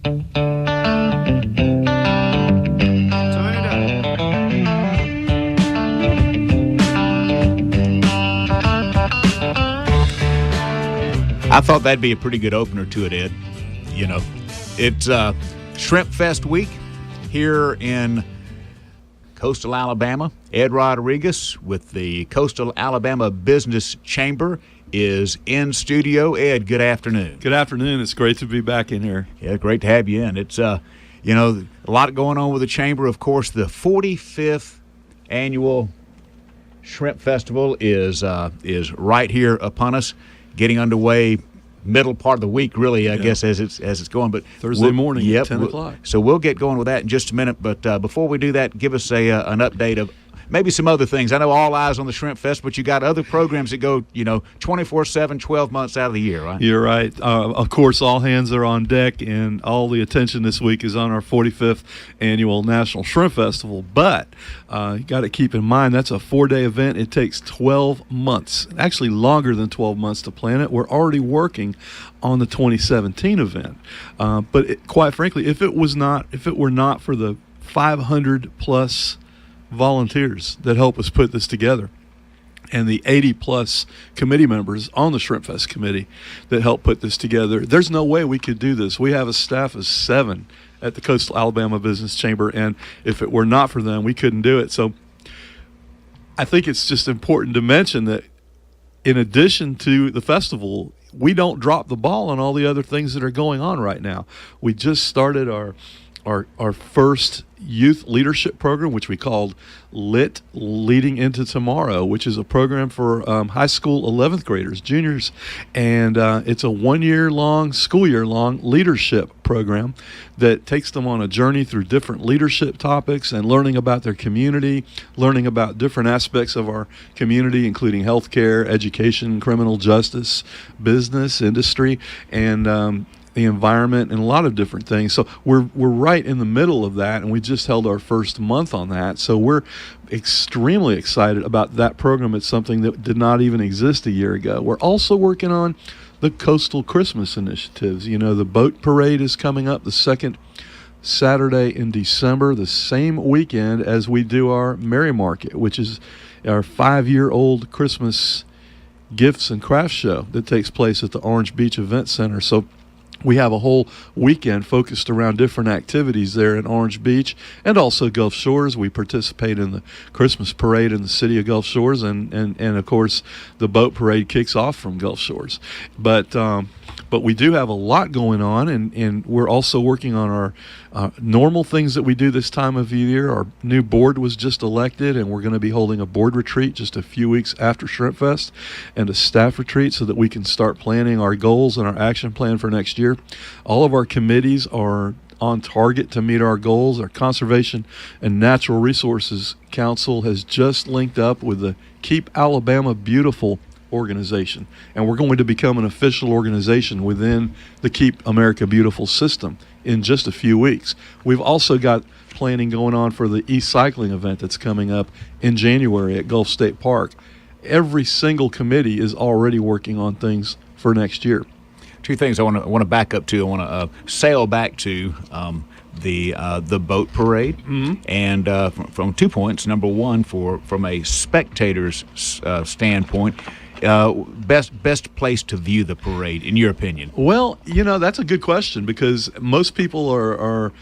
I thought that'd be a pretty good opener to it, Ed. You know, it's Shrimp Fest week here in Coastal Alabama. Ed Rodriguez with the Coastal Alabama Business Chamber is in studio. Ed, good afternoon. Good afternoon. It's great to be back in here. Yeah, great to have you in. It's, a lot going on with the Chamber. Of course, the 45th annual Shrimp Festival is right here upon us, getting underway middle part of the week, really, I guess, as it's going. But Thursday morning at 10 o'clock. So we'll get going with that in just a minute. But before we do that, give us an update of maybe some other things. I know all eyes on the Shrimp Fest, but you got other programs that go, 24/7, 12 months out of the year, right? You're right. Of course, all hands are on deck, and all the attention this week is on our 45th annual National Shrimp Festival. But you got to keep in mind that's a 4-day event. It takes 12 months, actually longer than 12 months to plan it. We're already working on the 2017 event. Quite frankly, if it were not for the 500 plus volunteers that help us put this together, and the 80-plus committee members on the Shrimp Fest committee that help put this together, there's no way we could do this. We have a staff of 7 at the Coastal Alabama Business Chamber, and if it were not for them, we couldn't do it. So I think it's just important to mention that in addition to the festival, we don't drop the ball on all the other things that are going on right now. We just started our first youth leadership program, which we called LIT, Leading Into Tomorrow, which is a program for high school 11th graders, juniors, and it's a school year long leadership program that takes them on a journey through different leadership topics and learning about their community, learning about different aspects of our community, including healthcare, education, criminal justice, business, industry, and the environment, and a lot of different things. So we're right in the middle of that, and we just held our first month on that. So we're extremely excited about that program. It's something that did not even exist a year ago. We're also working on the Coastal Christmas initiatives. The boat parade is coming up the second Saturday in December, the same weekend as we do our Merry Market, which is our 5-year-old Christmas gifts and craft show that takes place at the Orange Beach Event Center. So we have a whole weekend focused around different activities there in Orange Beach and also Gulf Shores. We participate in the Christmas parade in the city of Gulf Shores, and of course, the boat parade kicks off from Gulf Shores. But we do have a lot going on, and we're also working on our normal things that we do this time of year. Our new board was just elected, and we're going to be holding a board retreat just a few weeks after Shrimp Fest and a staff retreat so that we can start planning our goals and our action plan for next year. All of our committees are on target to meet our goals. Our Conservation and Natural Resources Council has just linked up with the Keep Alabama Beautiful organization, and we're going to become an official organization within the Keep America Beautiful system in just a few weeks. We've also got planning going on for the e-cycling event that's coming up in January at Gulf State Park. Every single committee is already working on things for next year. Two things I want to back up to. I want to sail back to the boat parade, and from 2 points. Number one, from a spectator's standpoint, best place to view the parade, in your opinion? Well, that's a good question, because most people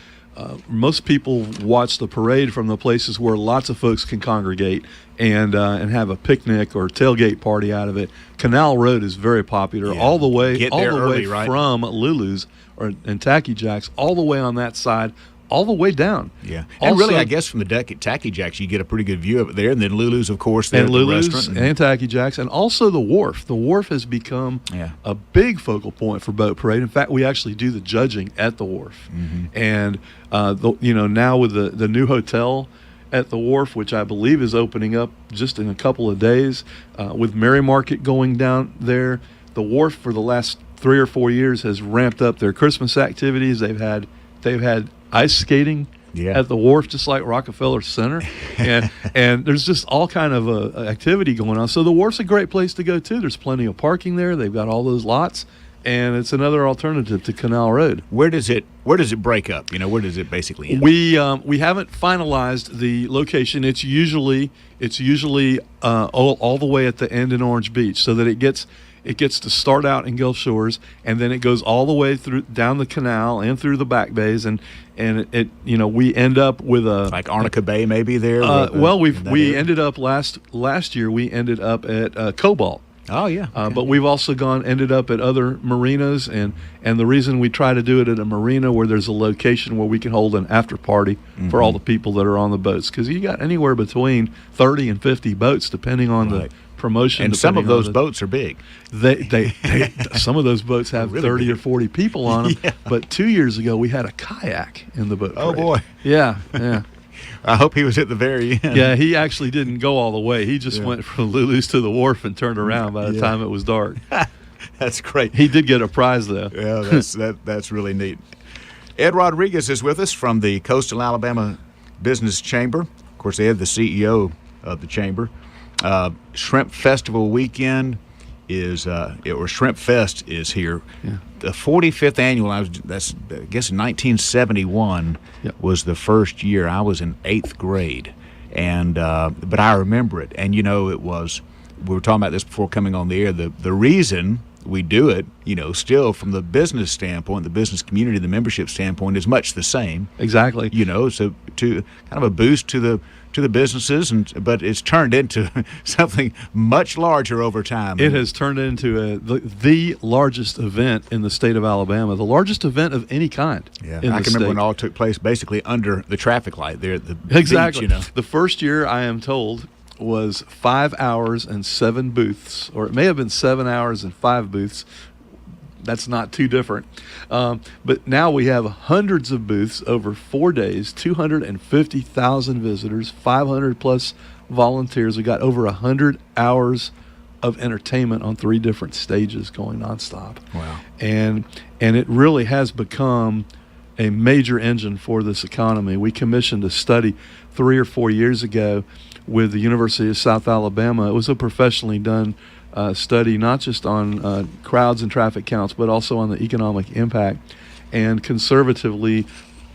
most people watch the parade from the places where lots of folks can congregate and have a picnic or tailgate party out of it. Canal Road is very popular, all the way early, right? From Lulu's and Tacky Jack's, all the way on that side, all the way down. Yeah, and really, I guess from the deck at Tacky Jack's, you get a pretty good view of it there, and then Lulu's, of course, there at the restaurant. And Tacky Jack's, and also the wharf. The wharf has become a big focal point for boat parade. In fact, we actually do the judging at the wharf, and now with the new hotel at the wharf, which I believe is opening up just in a couple of days, with Merry Market going down there, the wharf for the last 3 or 4 years has ramped up their Christmas activities. They've had ice skating at the wharf, just like Rockefeller Center, and there's just all kind of activity going on. So the wharf's a great place to go too. There's plenty of parking there. They've got all those lots, and it's another alternative to Canal Road. Where does it break up? Where does it basically end? We haven't finalized the location. It's usually all the way at the end in Orange Beach, so that it gets to start out in Gulf Shores, and then it goes all the way through down the canal and through the back bays, and we end up with a like Arnica Bay maybe there. We ended up last year. We ended up at Cobalt. Oh yeah, okay. But we've also ended up at other marinas, and the reason we try to do it at a marina where there's a location where we can hold an after party for all the people that are on the boats, because you got anywhere between 30 and 50 boats depending on the promotion. And some of those boats are big. They some of those boats have really 30 big. Or 40 people on them. Yeah. But 2 years ago we had a kayak in the boat. Oh parade. boy. Yeah. I hope he was at the very end. Yeah, he actually didn't go all the way. He just went from Lulu's to the wharf and turned around by the time it was dark. That's great. He did get a prize, though. Yeah, that's really neat. Ed Rodriguez is with us from the Coastal Alabama Business Chamber. Of course, Ed, the CEO of the chamber. Shrimp Festival weekend or Shrimp Fest is here. Yeah. The 45th annual. I guess 1971 was the first year. I was in 8th grade, and but I remember it. And it was. We were talking about this before coming on the air. The reason we do it, still from the business standpoint, the business community, the membership standpoint, is much the same. Exactly. So to kind of a boost to the businesses, but it's turned into something much larger over time. It has turned into the largest event in the state of Alabama, the largest event of any kind. Yeah, I can remember when it all took place basically under the traffic light there at the exactly. beach. The first year, I am told, was 5 hours and 7 booths, or it may have been 7 hours and 5 booths. That's not too different. But now we have hundreds of booths over 4 days, 250,000 visitors, 500 plus volunteers. We got over 100 hours of entertainment on 3 different stages going nonstop. Wow. And it really has become a major engine for this economy. We commissioned a study 3 or 4 years ago with the University of South Alabama. It was a professionally done study, not just on crowds and traffic counts, but also on the economic impact. And conservatively,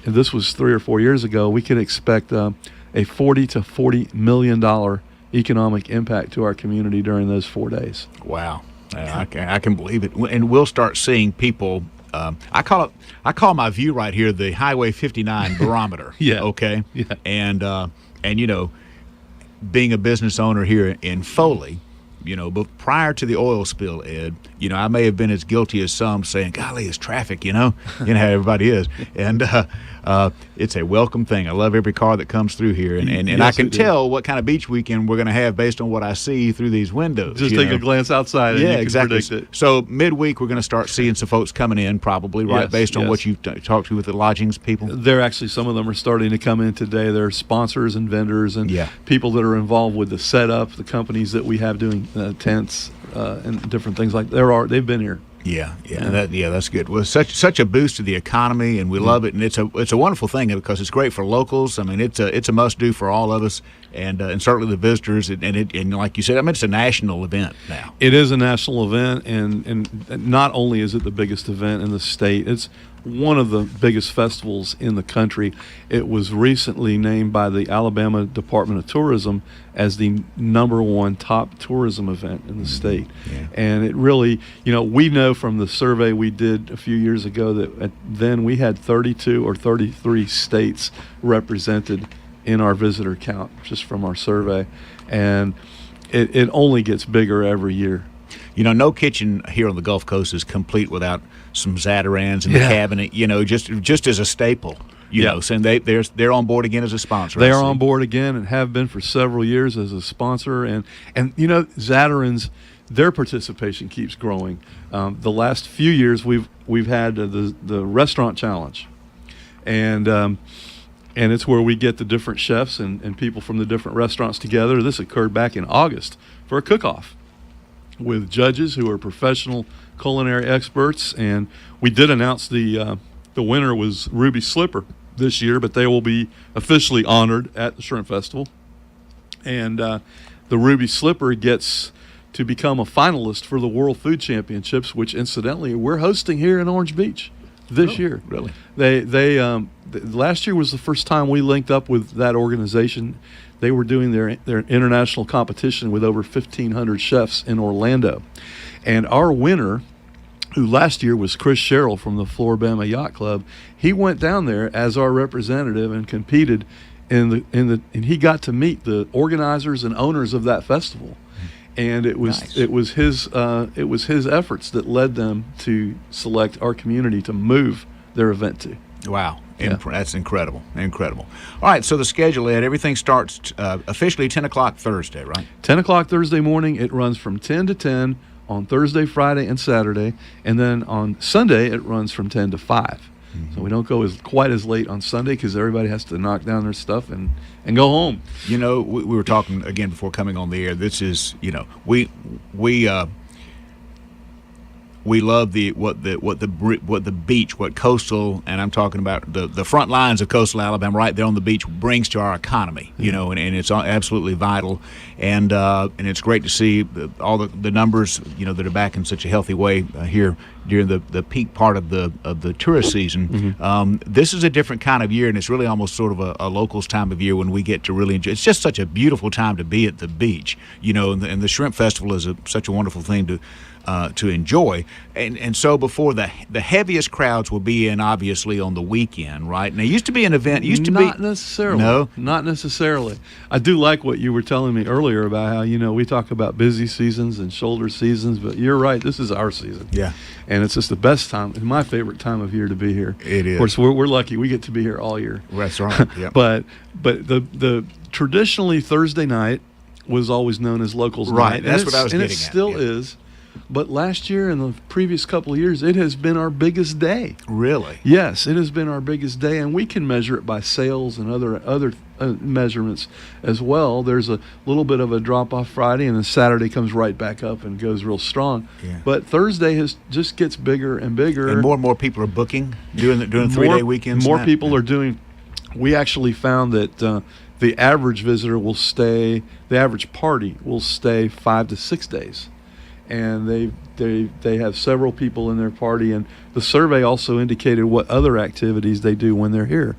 and this was 3 or 4 years ago, we could expect a $40 to $40 million economic impact to our community during those 4 days. Wow. I can believe it. And we'll start seeing people. I call my view right here the Highway 59 barometer. Yeah. Okay. Yeah. And being a business owner here in Foley, but prior to the oil spill, Ed, I may have been as guilty as some, saying, golly, it's traffic, you know how everybody is. And it's a welcome thing. I love every car that comes through here. And yes, I can tell what kind of beach weekend we're going to have based on what I see through these windows. Just take a glance outside and you can exactly. predict it. So midweek, we're going to start seeing some folks coming in probably, right, Yes, based on yes. what you've talked to with the lodgings people? They're actually, some of them are starting to come in today. They're sponsors and vendors and people that are involved with the setup, the companies that we have doing tents and different things like that. They've been here. That's good. Well, such a boost to the economy, and we love it. And it's a wonderful thing because it's great for locals. I mean, it's a must do for all of us, and certainly the visitors. And like you said, I mean, it's a national event now. It is a national event, and not only is it the biggest event in the state, it's one of the biggest festivals in the country. It was recently named by the Alabama Department of Tourism as the #1 top tourism event in the state. Yeah. And it really, we know from the survey we did a few years ago that then we had 32 or 33 states represented in our visitor count just from our survey. And it only gets bigger every year. No kitchen here on the Gulf Coast is complete without some Zatarans in the cabinet, just as a staple. So they're on board again as a sponsor. They are on board again and have been for several years as a sponsor. And Zatarans, their participation keeps growing. The last few years we've had the restaurant challenge, and it's where we get the different chefs and people from the different restaurants together. This occurred back in August for a cook-off with judges who are professional culinary experts, and we did announce the winner was Ruby Slipper this year, but they will be officially honored at the Shrimp Festival. And the Ruby Slipper gets to become a finalist for the World Food Championships, which incidentally we're hosting here in Orange Beach this year. Really? Last year was the first time we linked up with that organization. They were doing their international competition with over 1,500 chefs in Orlando. And our winner, who last year was Chris Sherrill from the Floribama Yacht Club, he went down there as our representative and competed and he got to meet the organizers and owners of that festival. And it was Nice. it was his efforts that led them to select our community to move their event to. Wow. Yeah. That's incredible. Incredible. All right, so the schedule, Ed, everything starts officially 10 o'clock Thursday, right? 10 o'clock Thursday morning. It runs from 10 to 10 on Thursday, Friday, and Saturday. And then on Sunday, it runs from 10 to 5. So we don't go quite as late on Sunday because everybody has to knock down their stuff and go home. You know, we were talking again before coming on the air. This is, you know, we love what the beach, what coastal, and I'm talking about the front lines of coastal Alabama, right there on the beach, brings to our economy. You know, and it's absolutely vital, and it's great to see all the numbers, you know, that are back in such a healthy way here during the peak part of the tourist season. This is a different kind of year, and it's really almost sort of a locals time of year when we get to really enjoy. It's just such a beautiful time to be at the beach, you know, and the Shrimp Festival is such a wonderful thing to enjoy, and so before the heaviest crowds will be in obviously on the weekend, right? And there used to be an event. Not necessarily. No, not necessarily. I do like what you were telling me earlier about how, you know, we talk about busy seasons and shoulder seasons, but you're right. This is our season. Yeah, and it's just the best time. It's my favorite time of year to be here. It is. Of course, we're lucky. We get to be here all year. That's right. Yeah. but the traditionally Thursday night was always known as Locals Night. Right. That's and what I was and getting it at. still Yeah. is. But last year and the previous couple of years, it has been our biggest day. Really? Yes, it has been our biggest day, and we can measure it by sales and other measurements as well. There's a little bit of a drop-off Friday, and then Saturday comes right back up and goes real strong. Yeah. But Thursday just gets bigger and bigger. And more people are booking doing 3-day weekends. More and that. people are doing. We actually found that the average visitor will stay. The average party will stay 5 to 6 days. And they have several people in their party, and the survey also indicated what other activities they do when they're here.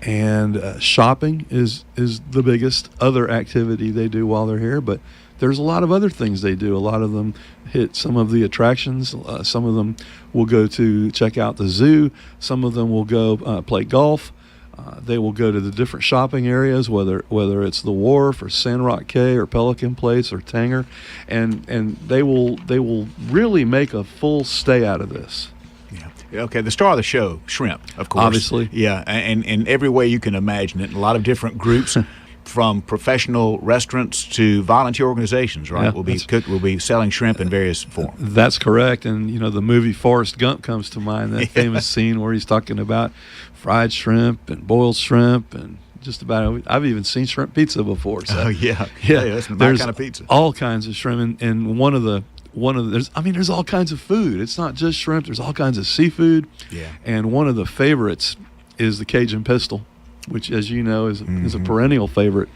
And shopping is the biggest other activity they do while they're here, but there's a lot of other things they do. A lot of them hit some of the attractions. Some of them will go to check out the zoo. Some of them will go play golf. They will go to the different shopping areas, whether it's the Wharf or Sandrock Cay or Pelican Place or Tanger, and they will really make a full stay out of this. Yeah. Okay. The star of the show, shrimp, of course. Obviously. Yeah, and in every way you can imagine it. A lot of different groups. From professional restaurants to volunteer organizations, right? Yeah, We'll be selling shrimp in various forms. That's correct. And, you know, the movie Forrest Gump comes to mind, that famous scene where he's talking about fried shrimp and boiled shrimp and just about, I've even seen shrimp pizza before. So. Oh, yeah. Yeah, That's my there's kind of pizza. all kinds of shrimp. And one of the there's all kinds of food. It's not just shrimp. There's all kinds of seafood. Yeah. And one of the favorites is the Cajun pistol, which, as you know, is a perennial favorite,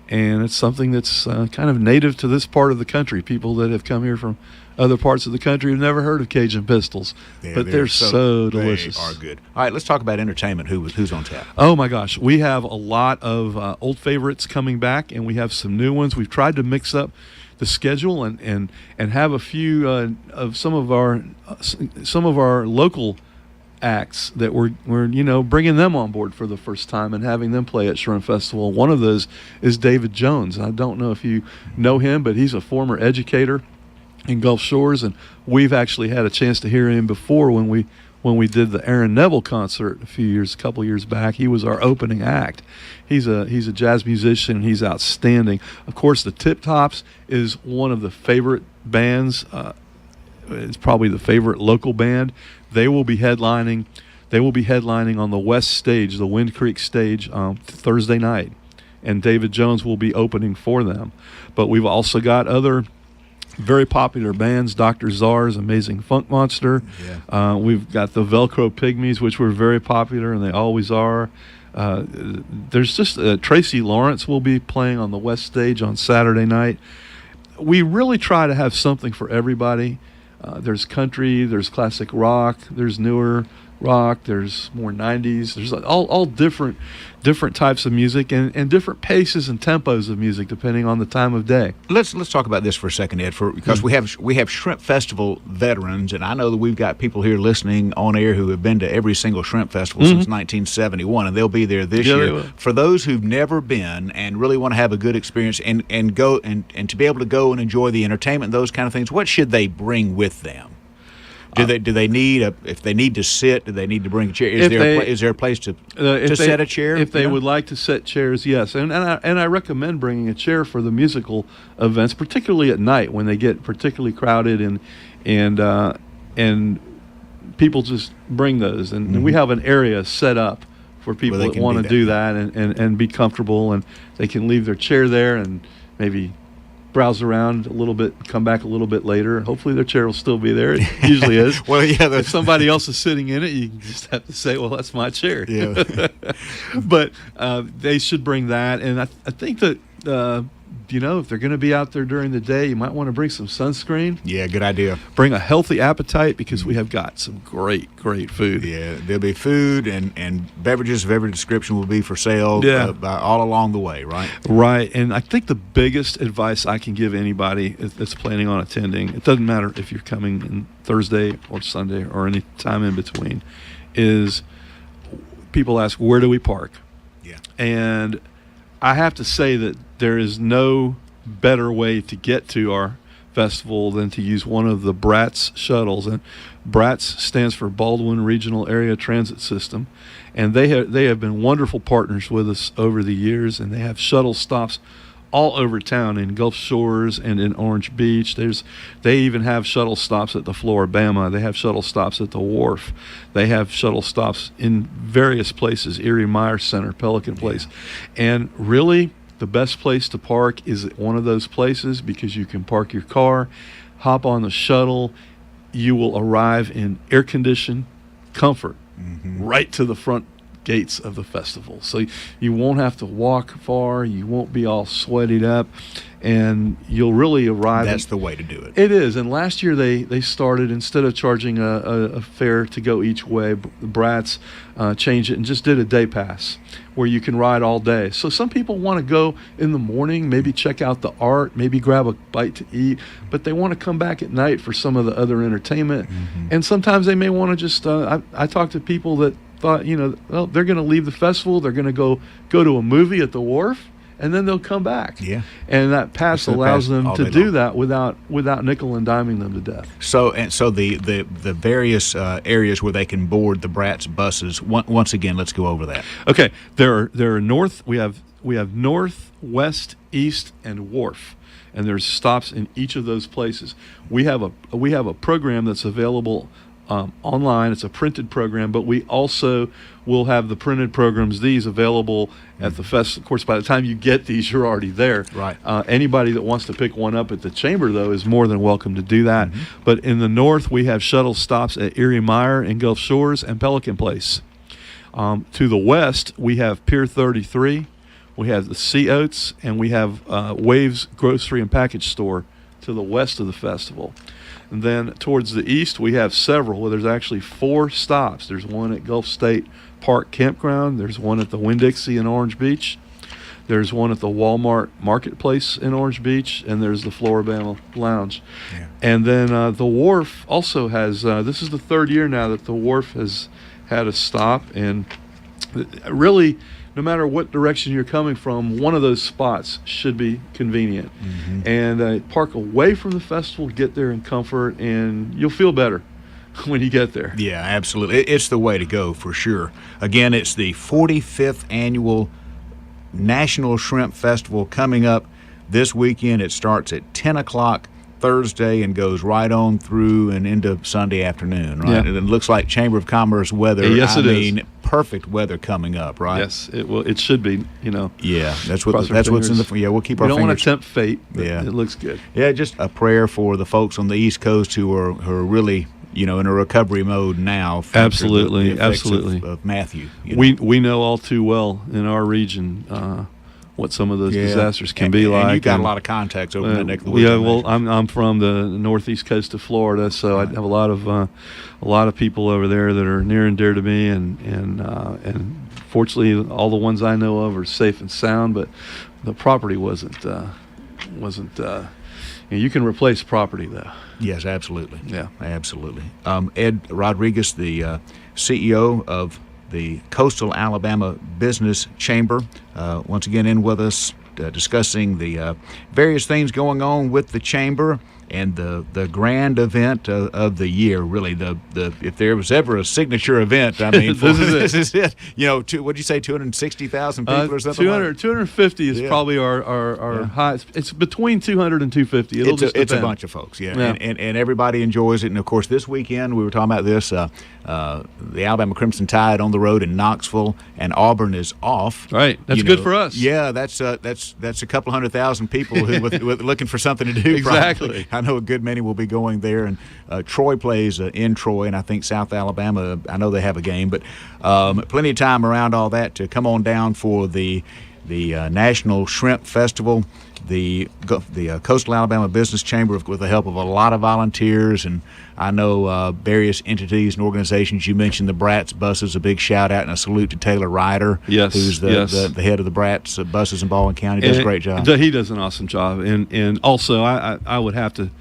and it's something that's kind of native to this part of the country. People that have come here from other parts of the country have never heard of Cajun pistols, but they're so delicious. They are good. All right, let's talk about entertainment. Who's on tap? Oh my gosh, we have a lot of old favorites coming back, and we have some new ones. We've tried to mix up the schedule and have a few of some of our local acts that we're bringing them on board for the first time and having them play at Shrimp Festival. One of those is David Jones. I don't know if you know him, but he's a former educator in Gulf Shores, and we've actually had a chance to hear him before when we did the Aaron Neville concert a couple years back. He was our opening act. He's a jazz musician, and he's outstanding. Of course, the Tip Tops is one of the favorite bands. It's probably the favorite local band. They will be headlining on the West Stage, the Wind Creek Stage, Thursday night, and David Jones will be opening for them. But we've also got other very popular bands, Dr. Czar's Amazing Funk Monster. Yeah. We've got the Velcro Pygmies, which were very popular, and they always are. There's just Tracy Lawrence will be playing on the West Stage on Saturday night. we really try to have something for everybody. There's country, there's classic rock, there's newer rock, there's more 90s. There's all different types of music and different paces and tempos of music depending on the time of day. Let's talk about this for a second, Ed, because we have Shrimp Festival veterans, and I know that we've got people here listening on air who have been to every single Shrimp Festival since 1971, and they'll be there this year. For those who've never been and really want to have a good experience and go and to be able to go and enjoy the entertainment and those kind of things, what should they bring with them? Do they need if they need to sit? Do they need to bring a chair? Is there a place to set a chair? If they would like to set chairs, yes, and I recommend bringing a chair for the musical events, particularly at night when they get particularly crowded and people just bring those, and we have an area set up for people that want to do that and be comfortable, and they can leave their chair there and maybe browse around a little bit, come back a little bit later. Hopefully their chair will still be there. It usually is. Well, yeah. If somebody else is sitting in it, you just have to say, well, that's my chair. Yeah. But they should bring that. And I think that, if they're going to be out there during the day, you might want to bring some sunscreen. Yeah, good idea. Bring a healthy appetite because we have got some great food. Yeah, there'll be food and beverages of every description will be for sale all along the way, right? Right. And I think the biggest advice I can give anybody that's planning on attending, it doesn't matter if you're coming in Thursday or Sunday or any time in between, is people ask, where do we park? Yeah. And I have to say that there is no better way to get to our festival than to use one of the BRATS shuttles. And BRATS stands for Baldwin Regional Area Transit System. And they have been wonderful partners with us over the years, and they have shuttle stops all over town in Gulf Shores and in Orange Beach. They even have shuttle stops at the Floribama. They have shuttle stops at the Wharf. They have shuttle stops in various places, Erie Meyer Center, Pelican Place. And really, the best place to park is at one of those places because you can park your car, hop on the shuttle. You will arrive in air-conditioned comfort right to the front gates of the festival. So you won't have to walk far, you won't be all sweated up, and you'll really arrive. That's the way to do it. It is. And last year they started, instead of charging a fare to go each way, BRATS changed it and just did a day pass where you can ride all day. So some people want to go in the morning, maybe check out the art, maybe grab a bite to eat, but they want to come back at night for some of the other entertainment. And sometimes they may want to just I talk to people that thought, well, they're going to leave the festival, they're going to go to a movie at the Wharf, and then they'll come back. Yeah. And that pass allows them to do that without nickel and diming them to death. So the various areas where they can board the BRATS buses. Once again, let's go over that. Okay. There are north. We have north, west, east, and Wharf. And there's stops in each of those places. We have a program that's available online. It's a printed program, but we also will have the printed programs, these available at the fest. Of course, by the time you get these, you're already there. Right. Anybody that wants to pick one up at the chamber, though, is more than welcome to do that. But in the north, we have shuttle stops at Erie Meyer and Gulf Shores and Pelican Place. To the west, we have Pier 33, we have the Sea Oats, and we have Waves Grocery and Package Store to the west of the festival. And then towards the east, we have several. Well, there's actually 4 stops. There's one at Gulf State Park Campground. There's one at the Winn-Dixie in Orange Beach. There's one at the Walmart Marketplace in Orange Beach. And there's the Floribama Lounge. Yeah. And then the Wharf also has, this is the 3rd year now that the Wharf has had a stop. And really, no matter what direction you're coming from, one of those spots should be convenient. And park away from the festival, get there in comfort, and you'll feel better when you get there. Yeah, absolutely. It's the way to go for sure. Again, it's the 45th annual National Shrimp Festival coming up this weekend. It starts at 10 o'clock Thursday and goes right on through and into Sunday afternoon, right? Yeah. And it looks like Chamber of Commerce weather. Yes, it is. Perfect weather coming up, right? Yes, it will. It should be, Yeah, that's what's in the. Yeah, we'll keep our fingers. We don't want to tempt fate. But yeah, it looks good. Yeah, just a prayer for the folks on the East Coast who are really, in a recovery mode now. Absolutely, the absolutely. Of Matthew. We know all too well in our region what some of those disasters can be and like. You got a lot of contacts over in that neck of the woods. Yeah, well, I'm from the northeast coast of Florida, so I have a lot of people over there that are near and dear to me, and fortunately, all the ones I know of are safe and sound. But the property wasn't. You can replace property though. Yes, absolutely. Yeah, absolutely. Ed Rodriguez, the CEO of the Coastal Alabama Business Chamber, once again in with us, discussing the various things going on with the chamber and the grand event of the year. Really, the if there was ever a signature event, I mean, this is it. You know, what'd you say, 260,000 people or something? 250 is probably our high. It's between 200 and 250. It's a bunch of folks, and everybody enjoys it. And of course, this weekend we were talking about this. The Alabama Crimson Tide on the road in Knoxville, and Auburn is off. Right, that's good for us. Yeah, that's a couple 100,000 people who with looking for something to do. Exactly. Probably. I know a good many will be going there, and Troy plays in Troy, and I think South Alabama. I know they have a game, but plenty of time around all that to come on down for the National Shrimp Festival. The Coastal Alabama Business Chamber, with the help of a lot of volunteers, and I know various entities and organizations. You mentioned the Bratz buses. A big shout out and a salute to Taylor Ryder, who's the head of the Bratz buses in Baldwin County. Does a great job. He does an awesome job, and also I would have to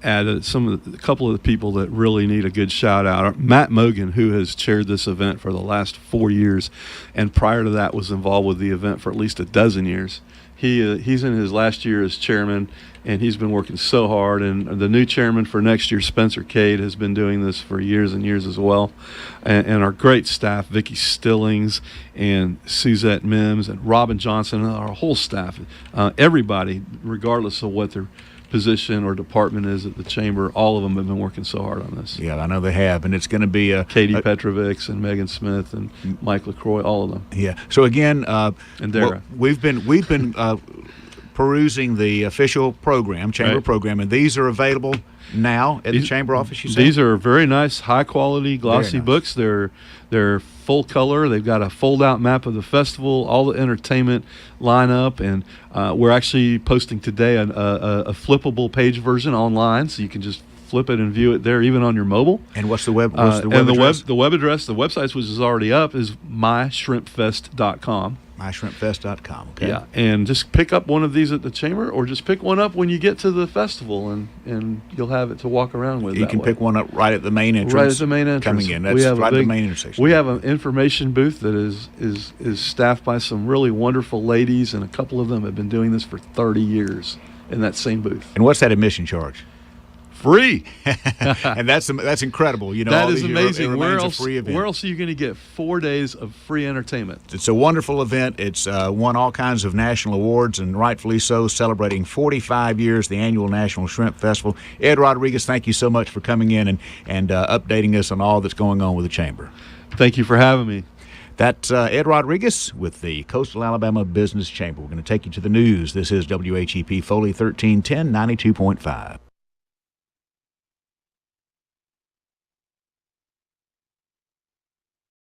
add a couple of the people that really need a good shout out. Matt Mogan, who has chaired this event for the last 4 years, and prior to that was involved with the event for at least a dozen years. He's in his last year as chairman, and he's been working so hard. And the new chairman for next year, Spencer Cade, has been doing this for years and years as well. And our great staff, Vicki Stillings and Suzette Mims and Robin Johnson, our whole staff, everybody, regardless of what their position or department is at the chamber, all of them have been working so hard on this. Yeah, I know they have, and it's going to be Katie Petrovics and Megan Smith and Mike LaCroix, all of them. Yeah. So again, and Dara. We've been perusing the official program, chamber program, and these are available now at the chamber office. You said these are very nice, high quality, glossy books. They're full color. They've got a fold out map of the festival, all the entertainment lineup, and we're actually posting today a flippable page version online, so you can just flip it and view it there, even on your mobile. And what's the web? What's the web address? The web address, the website, which is already up, is myshrimpfest.com. myshrimpfest.com. Okay. Yeah, and just pick up one of these at the chamber, or just pick one up when you get to the festival, and you'll have it to walk around with. You can pick one up right at the main entrance. Right at the main entrance. Coming in. That's right at the main intersection. We have an information booth that is staffed by some really wonderful ladies, and a couple of them have been doing this for 30 years in that same booth. And what's that admission charge? Free. And that's incredible. You know, that is amazing. Where else are you going to get 4 days of free entertainment? It's a wonderful event. It's won all kinds of national awards, and rightfully so, celebrating 45 years, the annual National Shrimp Festival. Ed Rodriguez, thank you so much for coming in and updating us on all that's going on with the chamber. Thank you for having me. That's Ed Rodriguez with the Coastal Alabama Business Chamber. We're going to take you to the news. This is WHEP Foley 1310 92.5.